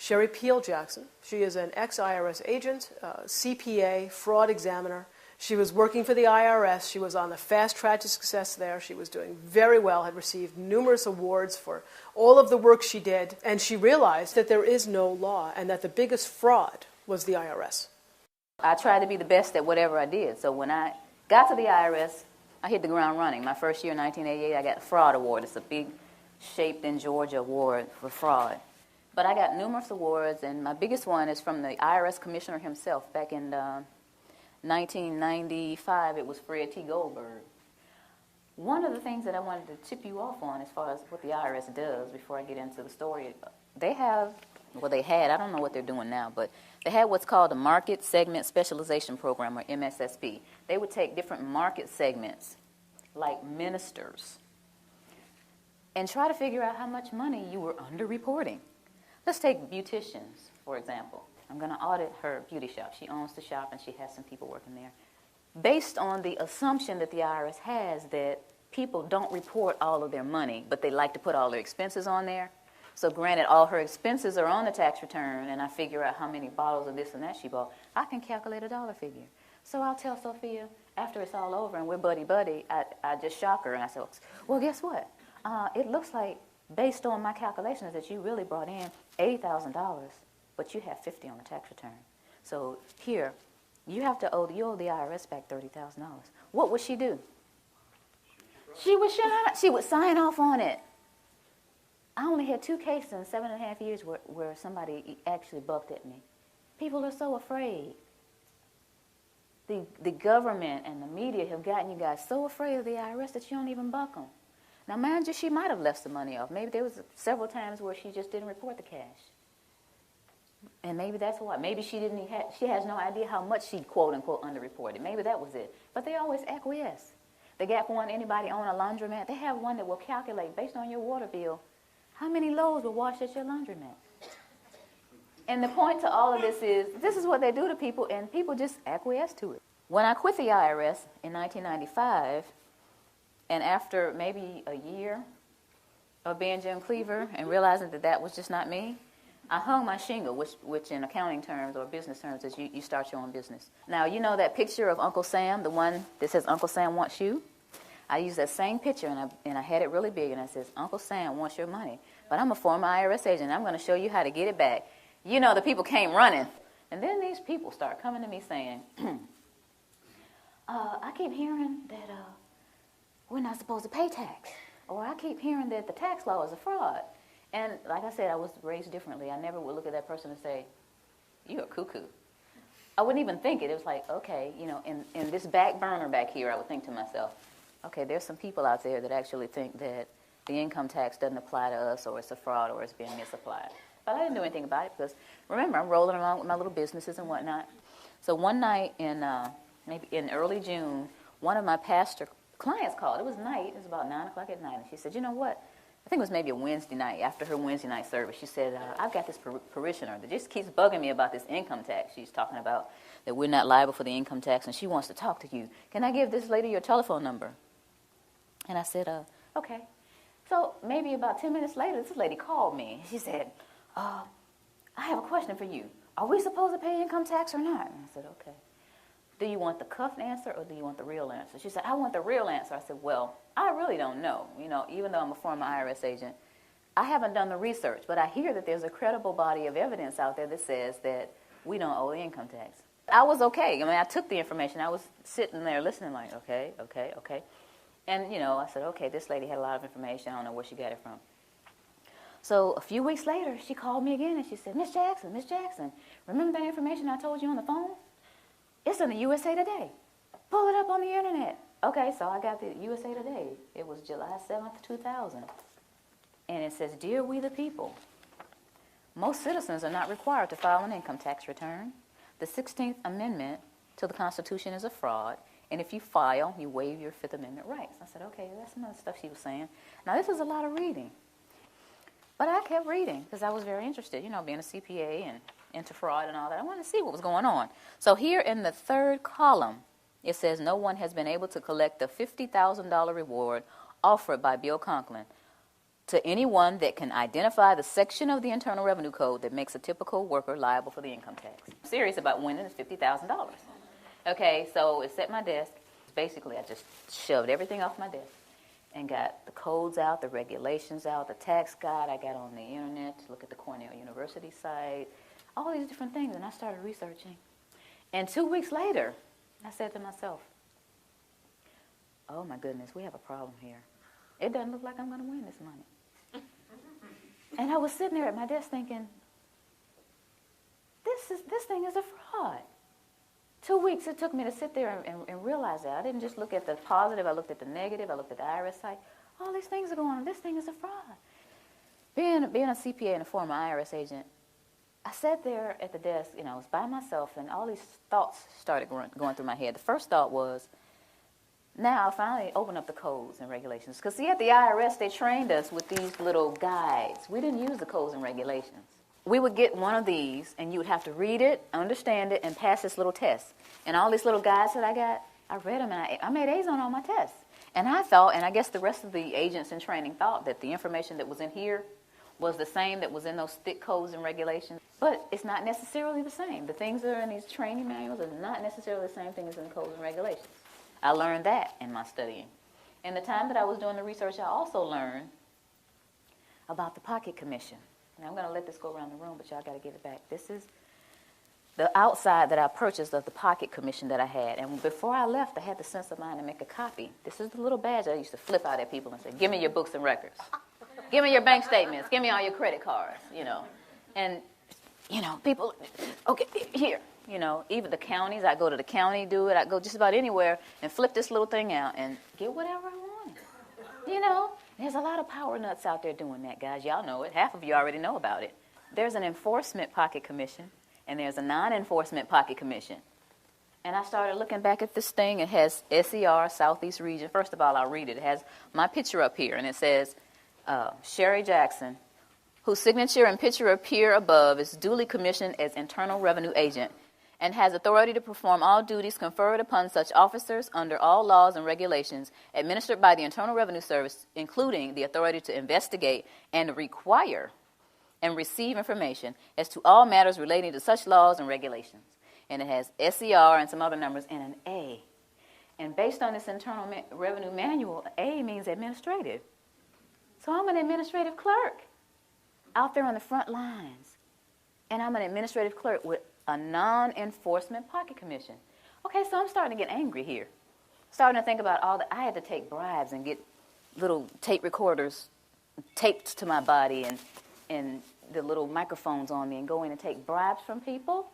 Sherry Peel Jackson. She is an ex IRS agent, CPA, fraud examiner. She was working for the IRS. She was on the fast track to success there. She was doing very well, had received numerous awards for all of the work she did. And she realized that there is no law and that the biggest fraud was the IRS. I tried to be the best at whatever I did. So when I got to the IRS, I hit the ground running. My first year in 1988, I got the Fraud Award. It's a big Shaped in Georgia award for fraud. But I got numerous awards, and my biggest one is from the IRS commissioner himself. Back in 1995, it was Fred T. Goldberg. One of the things that I wanted to tip you off on as far as what the IRS does before I get into the story, they had, I don't know what they're doing now, but they had what's called a Market Segment Specialization Program, or MSSP. They would take different market segments, like ministers, and try to figure out how much money you were underreporting. Let's take beauticians, for example. I'm going to audit her beauty shop. She owns the shop, and she has some people working there. Based on the assumption that the IRS has that people don't report all of their money, but they like to put all their expenses on there. So granted, all her expenses are on the tax return, and I figure out how many bottles of this and that she bought, I can calculate a dollar figure. So I'll tell Sophia, after it's all over and we're buddy-buddy, I just shock her, and I say, well, guess what? It looks like, based on my calculations, that you really brought in $80,000, but you have $50 on the tax return. So here, you owe the IRS back $30,000. What would she do? She would sign off on it. I only had 2 cases in 7.5 years where somebody actually bucked at me. People are so afraid. The government and the media have gotten you guys so afraid of the IRS that you don't even buck them. Now, mind you, she might have left some money off. Maybe there was several times where she just didn't report the cash. And maybe that's why. Maybe she has no idea how much she, quote-unquote, underreported. Maybe that was it. But they always acquiesce. They got one, anybody own a laundromat, they have one that will calculate, based on your water bill, how many loads were washed at your laundromat. And the point to all of this is what they do to people, and people just acquiesce to it. When I quit the IRS in 1995, and after maybe a year of being Jim Cleaver and realizing that that was just not me, I hung my shingle, which in accounting terms or business terms is you start your own business. Now, you know that picture of Uncle Sam, the one that says Uncle Sam wants you? I used that same picture, and I had it really big, and I says, Uncle Sam wants your money, but I'm a former IRS agent. I'm going to show you how to get it back. You know, the people came running. And then these people start coming to me saying, I keep hearing that we're not supposed to pay tax. Or I keep hearing that the tax law is a fraud. And like I said, I was raised differently. I never would look at that person and say, you're a cuckoo. I wouldn't even think it. It was like, okay, you know, in this back burner back here, I would think to myself, okay, there's some people out there that actually think that the income tax doesn't apply to us, or it's a fraud, or it's being misapplied. But I didn't do anything about it because, remember, I'm rolling along with my little businesses and whatnot. So one night maybe in early June, one of my pastor clients called. It was night. It was about 9 o'clock at night. And she said, you know what? I think it was maybe a Wednesday night, after her Wednesday night service. She said, I've got this parishioner that just keeps bugging me about this income tax. She's talking about that we're not liable for the income tax, and she wants to talk to you. Can I give this lady your telephone number? And I said, okay. So maybe about 10 minutes later, this lady called me. She said, I have a question for you. Are we supposed to pay income tax or not? And I said, okay. Do you want the cuffed answer or do you want the real answer? She said, I want the real answer. I said, well, I really don't know. You know, even though I'm a former IRS agent, I haven't done the research, but I hear that there's a credible body of evidence out there that says that we don't owe the income tax. I was okay. I mean, I took the information. I was sitting there listening like, okay. And, you know, I said, okay, this lady had a lot of information. I don't know where she got it from. So a few weeks later, she called me again, and she said, Miss Jackson, remember that information I told you on the phone? It's in the USA Today. Pull it up on the internet. Okay, so I got the USA Today. It was July 7th, 2000. And it says, Dear we the people, most citizens are not required to file an income tax return. The 16th Amendment to the Constitution is a fraud. And if you file, you waive your Fifth Amendment rights. I said, okay, that's some of the stuff she was saying. Now, this is a lot of reading. But I kept reading because I was very interested, you know, being a CPA and into fraud and all that. I wanted to see what was going on. So here in the third column, it says, no one has been able to collect the $50,000 reward offered by Bill Conklin to anyone that can identify the section of the Internal Revenue Code that makes a typical worker liable for the income tax. I'm serious about winning is $50,000. Okay, so it's at my desk. Basically, I just shoved everything off my desk and got the codes out, the regulations out, the tax guide. I got on the internet to look at the Cornell University site, all these different things, and I started researching. And 2 weeks later, I said to myself, oh my goodness, we have a problem here. It doesn't look like I'm going to win this money. And I was sitting there at my desk thinking, this thing is a fraud. 2 weeks it took me to sit there and realize that. I didn't just look at the positive, I looked at the negative, I looked at the IRS site. All these things are going on. This thing is a fraud. Being a CPA and a former IRS agent, I sat there at the desk, I was by myself, and all these thoughts started going through my head. The first thought was, now I finally open up the codes and regulations. Because see, at the IRS, they trained us with these little guides. We didn't use the codes and regulations. We would get one of these, and you would have to read it, understand it, and pass this little test. And all these little guides that I got, I read them, and I made A's on all my tests. And I thought, and I guess the rest of the agents in training thought, that the information that was in here was the same that was in those thick codes and regulations. But it's not necessarily the same. The things that are in these training manuals are not necessarily the same thing as in the codes and regulations. I learned that in my studying. In the time that I was doing the research, I also learned about the pocket commission. And I'm going to let this go around the room, but y'all got to give it back. This is the outside that I purchased of the pocket commission that I had. And before I left, I had the sense of mind to make a copy. This is the little badge I used to flip out at people and say, give me your books and records. Give me your bank statements. Give me all your credit cards, And, people, okay, here. Even the counties, I go to the county, do it. I go just about anywhere and flip this little thing out and get whatever I wanted. There's a lot of power nuts out there doing that, guys. Y'all know it. Half of you already know about it. There's an enforcement pocket commission, and there's a non-enforcement pocket commission. And I started looking back at this thing. It has SER, Southeast Region. First of all, I'll read it. It has my picture up here, and it says, Sherry Jackson, whose signature and picture appear above, is duly commissioned as Internal Revenue Agent and has authority to perform all duties conferred upon such officers under all laws and regulations administered by the Internal Revenue Service, including the authority to investigate and require and receive information as to all matters relating to such laws and regulations. And it has SER and some other numbers and an A. And based on this Internal Revenue Manual, A means administrative. So I'm an administrative clerk out there on the front lines. And I'm an administrative clerk with a non-enforcement pocket commission. Okay, so I'm starting to get angry here. Starting to think about all that. I had to take bribes and get little tape recorders taped to my body and the little microphones on me and go in and take bribes from people.